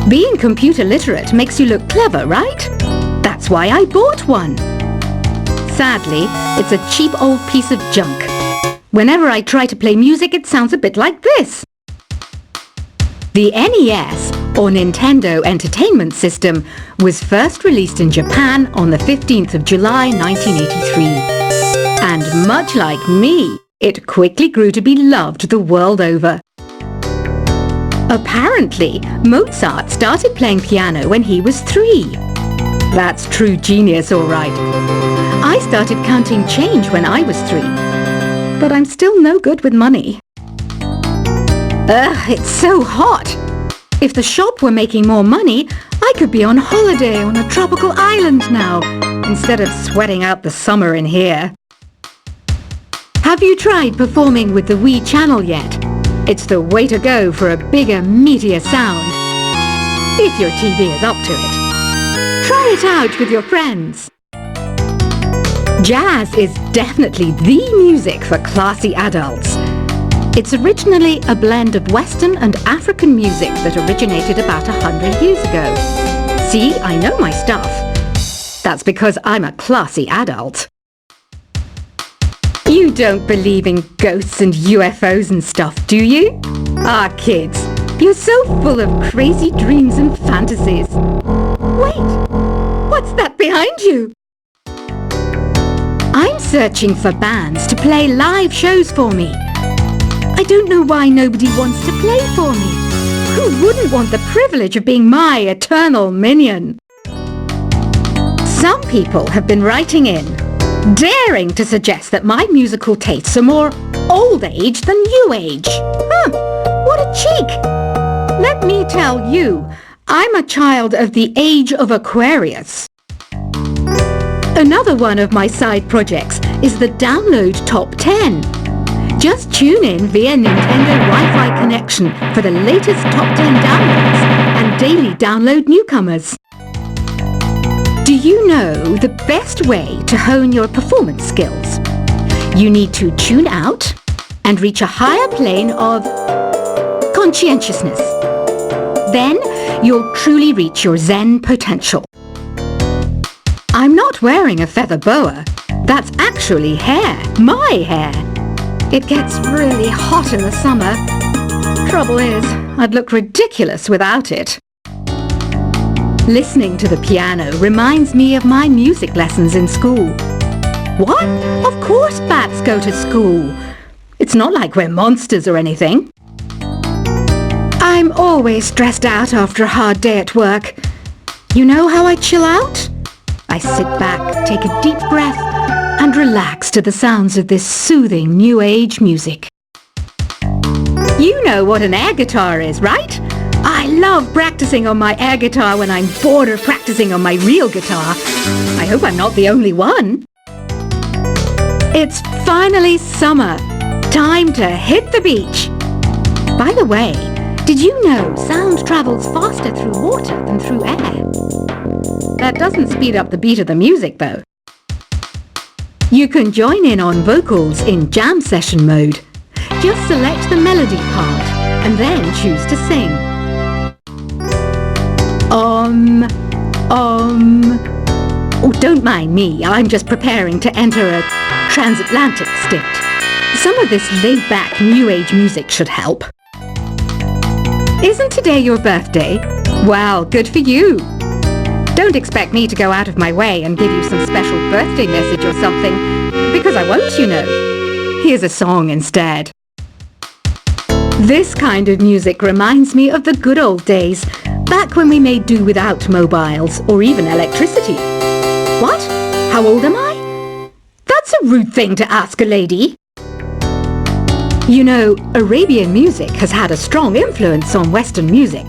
Being computer literate makes you look clever, right? That's why I bought one. Sadly, it's a cheap old piece of junk. Whenever I try to play music, it sounds a bit like this. The NES, or Nintendo Entertainment System, was first released in Japan on the 15th of July 1983. And much like me, it quickly grew to be loved the world over. Apparently, Mozart started playing piano when he was 3. That's true genius, all right. I started counting change when I was 3, but I'm still no good with money. Ugh, it's so hot. If the shop were making more money, I could be on holiday on a tropical island now, instead of sweating out the summer in here. Have you tried performing with the Wii channel yet? It's the way to go for a bigger, meatier sound. If your TV is up to it. Try it out with your friends. Jazz is definitely the music for classy adults. It's originally a blend of Western and African music that originated about 100 years ago. See, I know my stuff. That's because I'm a classy adult. You don't believe in ghosts and UFOs and stuff, do you? Ah, kids, you're so full of crazy dreams and fantasies. Wait, what's that behind you? I'm searching for bands to play live shows for me. I don't know why nobody wants to play for me. Who wouldn't want the privilege of being my eternal minion? Some people have been writing in, daring to suggest that my musical tastes are more old age than new age. What a cheek! Let me tell you, I'm a child of the age of Aquarius. Another one of my side projects is the Download Top 10. Just tune in via Nintendo Wi-Fi connection for the latest top 10 downloads and daily download newcomers. Do you know the best way to hone your performance skills? You need to tune out and reach a higher plane of conscientiousness. Then you'll truly reach your Zen potential. I'm not wearing a feather boa. That's actually hair, my hair. It gets really hot in the summer. Trouble is, I'd look ridiculous without it. Listening to the piano reminds me of my music lessons in school. What? Of course bats go to school. It's not like we're monsters or anything. I'm always stressed out after a hard day at work. You know how I chill out? I sit back, take a deep breath, and relax to the sounds of this soothing new age music. You know what an air guitar is, right? I love practicing on my air guitar when I'm bored of practicing on my real guitar. I hope I'm not the only one. It's finally summer. Time to hit the beach. By the way, did you know sound travels faster through water than through air? That doesn't speed up the beat of the music, though. You can join in on vocals in jam session mode. Just select the melody part and then choose to sing. Oh, don't mind me. I'm just preparing to enter a transatlantic stint. Some of this laid-back new age music should help. Isn't today your birthday? Well, good for you. Don't expect me to go out of my way and give you some special birthday message or something, because I won't, you know. Here's a song instead. This kind of music reminds me of the good old days, back when we made do without mobiles or even electricity. What? How old am I? That's a rude thing to ask a lady. You know, Arabian music has had a strong influence on Western music.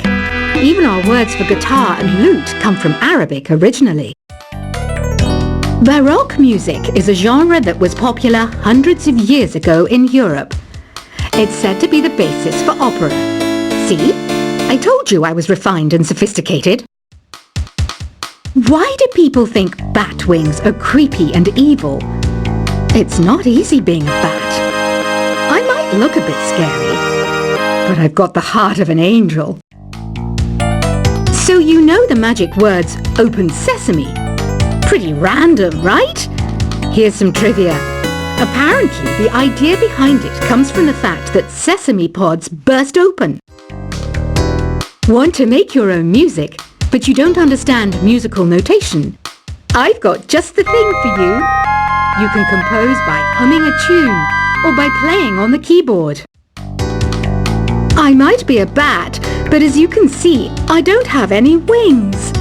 Even our words for guitar and lute come from Arabic originally. Baroque music is a genre that was popular hundreds of years ago in Europe. It's said to be the basis for opera. See? I told you I was refined and sophisticated. Why do people think bat wings are creepy and evil? It's not easy being a bat. I might look a bit scary, but I've got the heart of an angel. So you know the magic words "Open Sesame." Pretty random, right? Here's some trivia. Apparently, the idea behind it comes from the fact that sesame pods burst open. Want to make your own music, but you don't understand musical notation? I've got just the thing for you. You can compose by humming a tune or by playing on the keyboard. I might be a bat, but as you can see, I don't have any wings.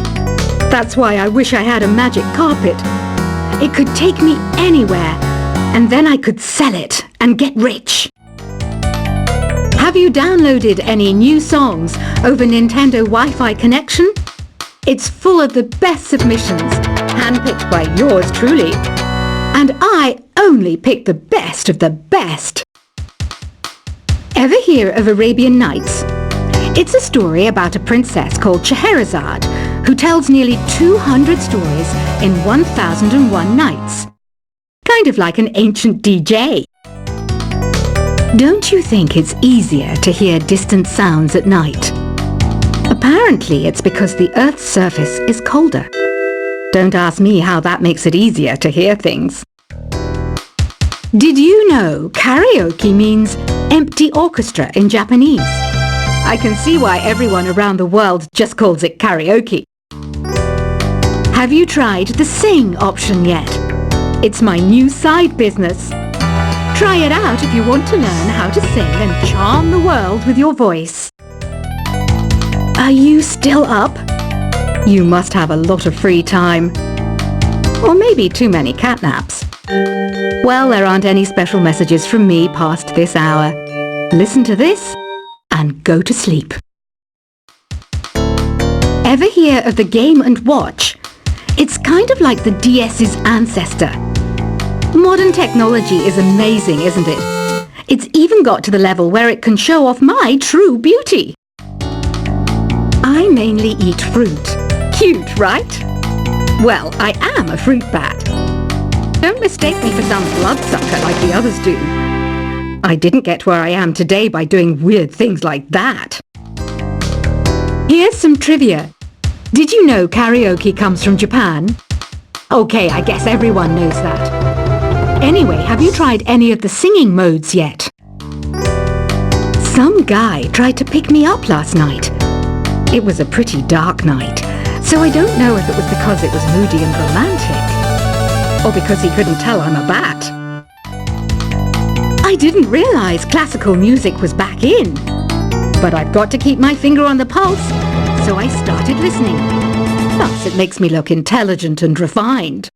That's why I wish I had a magic carpet. It could take me anywhere, and then I could sell it and get rich. Have you downloaded any new songs over Nintendo Wi-Fi connection? It's full of the best submissions, handpicked by yours truly. And I only pick the best of the best. Ever hear of Arabian Nights? It's a story about a princess called Scheherazade, who tells nearly 200 stories in 1001 nights. Kind of like an ancient DJ. Don't you think it's easier to hear distant sounds at night? Apparently it's because the Earth's surface is colder. Don't ask me how that makes it easier to hear things. Did you know karaoke means empty orchestra in Japanese? I can see why everyone around the world just calls it karaoke. Have you tried the sing option yet? It's my new side business. Try it out if you want to learn how to sing and charm the world with your voice. Are you still up? You must have a lot of free time. Or maybe too many catnaps. Well, there aren't any special messages from me past this hour. Listen to this and go to sleep. Ever hear of the Game & Watch? It's kind of like the DS's ancestor. Modern technology is amazing, isn't it? It's even got to the level where it can show off my true beauty. I mainly eat fruit. Cute, right? Well, I am a fruit bat. Don't mistake me for some bloodsucker like the others do. I didn't get where I am today by doing weird things like that. Here's some trivia. Did you know karaoke comes from Japan? Okay, I guess everyone knows that. Anyway, have you tried any of the singing modes yet? Some guy tried to pick me up last night. It was a pretty dark night, so I don't know if it was because it was moody and romantic, or because he couldn't tell I'm a bat. I didn't realize classical music was back in, but I've got to keep my finger on the pulse, so I started listening. Plus, it makes me look intelligent and refined.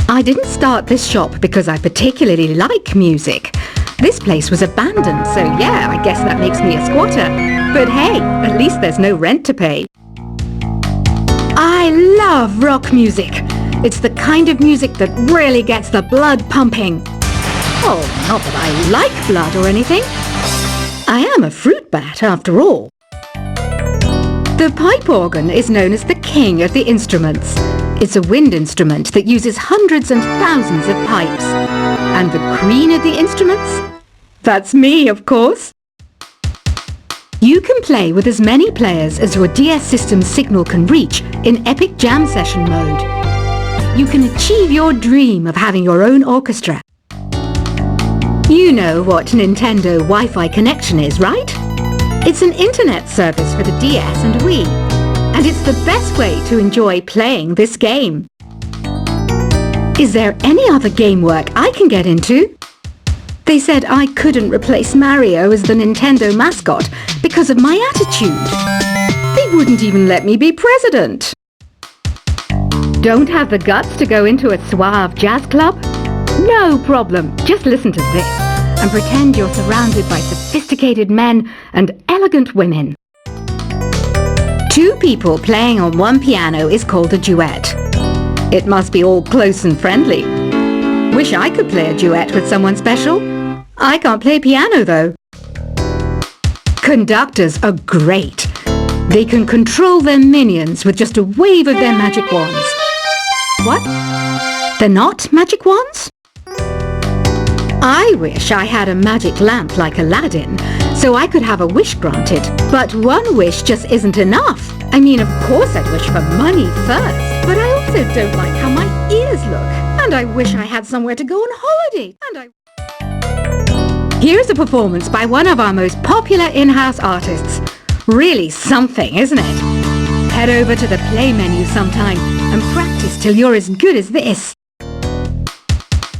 I didn't start this shop because I particularly like music. This place was abandoned, so yeah, I guess that makes me a squatter. But hey, at least there's no rent to pay. I love rock music. It's the kind of music that really gets the blood pumping. Oh, not that I like blood or anything. I am a fruit bat after all. The pipe organ is known as the king of the instruments. It's a wind instrument that uses hundreds and thousands of pipes. And the queen of the instruments? That's me, of course. You can play with as many players as your DS system's signal can reach in Epic Jam Session mode. You can achieve your dream of having your own orchestra. You know what Nintendo Wi-Fi connection is, right? It's an internet service for the DS and Wii, and it's the best way to enjoy playing this game. Is there any other game work I can get into? They said I couldn't replace Mario as the Nintendo mascot because of my attitude. They wouldn't even let me be president. Don't have the guts to go into a suave jazz club? No problem, just listen to this and pretend you're surrounded by sophisticated men and elegant women. Two people playing on one piano is called a duet. It must be all close and friendly. Wish I could play a duet with someone special. I can't play piano though. Conductors are great. They can control their minions with just a wave of their magic wands. What? They're not magic wands? I wish I had a magic lamp like Aladdin, so so I could have a wish granted. But one wish just isn't enough. I mean, of course I'd wish for money first, but I also don't like how my ears look. And I wish I had somewhere to go on holiday. Here's a performance by one of our most popular in-house artists. Really something, isn't it? Head over to the play menu sometime and practice till you're as good as this.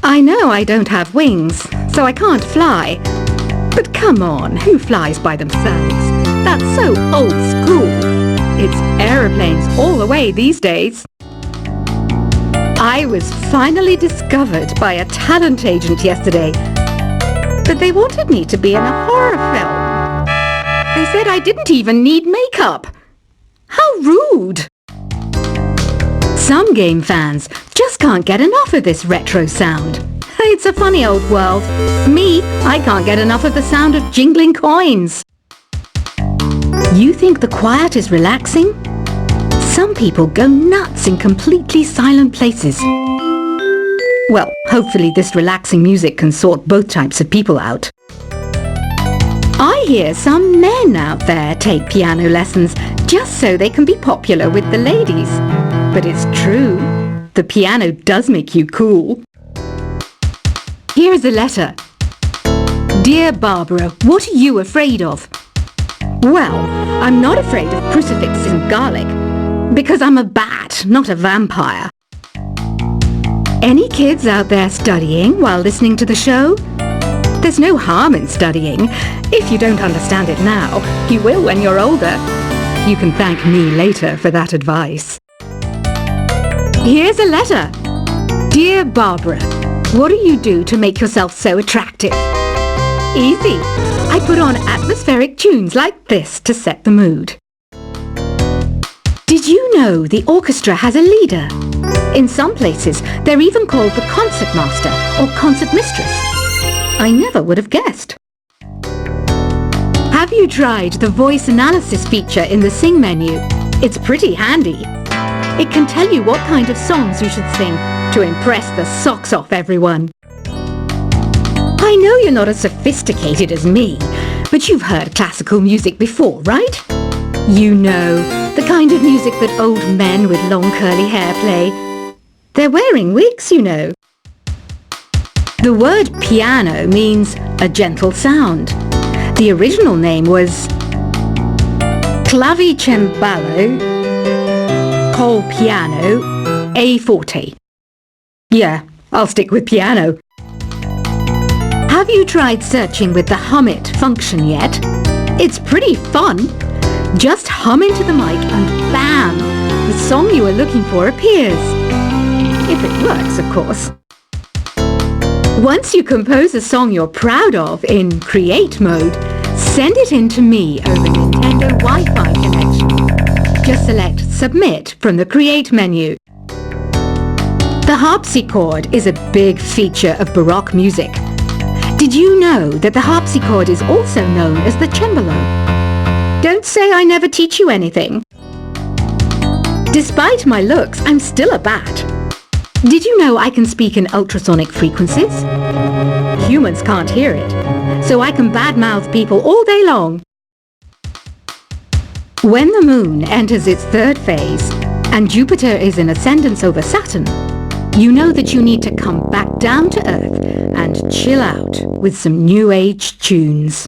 I know I don't have wings, so I can't fly. But come on, who flies by themselves? That's so old school. It's aeroplanes all the way these days. I was finally discovered by a talent agent yesterday, but they wanted me to be in a horror film. They said I didn't even need makeup. How rude! Some game fans just can't get enough of this retro sound. It's a funny old world. Me, I can't get enough of the sound of jingling coins. You think the quiet is relaxing? Some people go nuts in completely silent places. Well, hopefully this relaxing music can sort both types of people out. I hear some men out there take piano lessons just so they can be popular with the ladies. But it's true, the piano does make you cool. Here's a letter. Dear Barbara, what are you afraid of? Well, I'm not afraid of crucifixes and garlic, because I'm a bat, not a vampire. Any kids out there studying while listening to the show? There's no harm in studying. If you don't understand it now, you will when you're older. You can thank me later for that advice. Here's a letter. Dear Barbara, what do you do to make yourself so attractive? Easy. I put on atmospheric tunes like this to set the mood. Did you know the orchestra has a leader? In some places, they're even called the concertmaster or concertmistress. I never would have guessed. Have you tried the voice analysis feature in the Sing menu? It's pretty handy. It can tell you what kind of songs you should sing to impress the socks off everyone. I know you're not as sophisticated as me, but you've heard classical music before, right? You know, the kind of music that old men with long curly hair play. They're wearing wigs, you know. The word piano means a gentle sound. The original name was clavicembalo col piano a forte. Yeah, I'll stick with piano. Have you tried searching with the Hum It function yet? It's pretty fun. Just hum into the mic and bam! The song you are looking for appears. If it works, of course. Once you compose a song you're proud of in Create mode, send it in to me over Nintendo Wi-Fi connection. Just select Submit from the Create menu. The harpsichord is a big feature of Baroque music. Did you know that the harpsichord is also known as the cembalo? Don't say I never teach you anything. Despite my looks, I'm still a bat. Did you know I can speak in ultrasonic frequencies? Humans can't hear it, so I can badmouth people all day long. When the moon enters its third phase and Jupiter is in ascendance over Saturn, you know that you need to come back down to Earth and chill out with some new age tunes.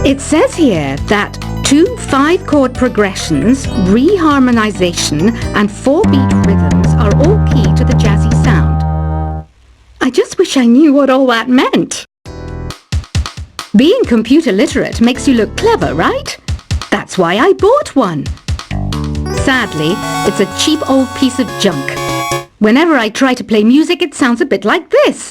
It says here that 2 5-chord progressions, reharmonization and 4-beat rhythms are all key to the jazzy sound. I just wish I knew what all that meant. Being computer literate makes you look clever, right? That's why I bought one. Sadly, it's a cheap old piece of junk. Whenever I try to play music, it sounds a bit like this.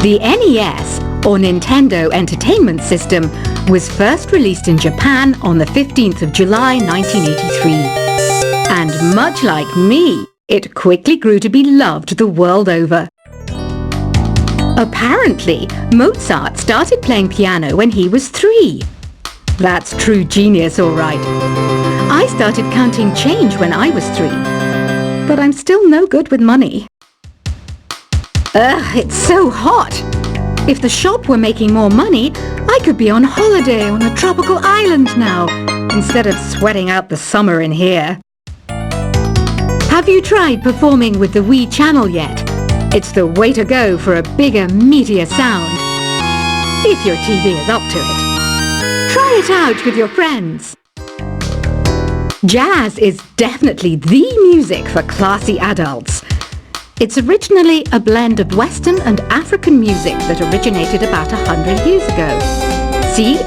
The NES, or Nintendo Entertainment System, was first released in Japan on the 15th of July 1983. And much like me, it quickly grew to be loved the world over. Apparently, Mozart started playing piano when he was 3. That's true genius, all right. I started counting change when I was 3. But I'm still no good with money. Ugh, it's so hot. If the shop were making more money, I could be on holiday on a tropical island now, instead of sweating out the summer in here. Have you tried performing with the Wii channel yet? It's the way to go for a bigger, meatier sound. If your TV is up to it. Try it out with your friends. Jazz is definitely the music for classy adults. It's originally a blend of Western and African music that originated about 100 years ago. See,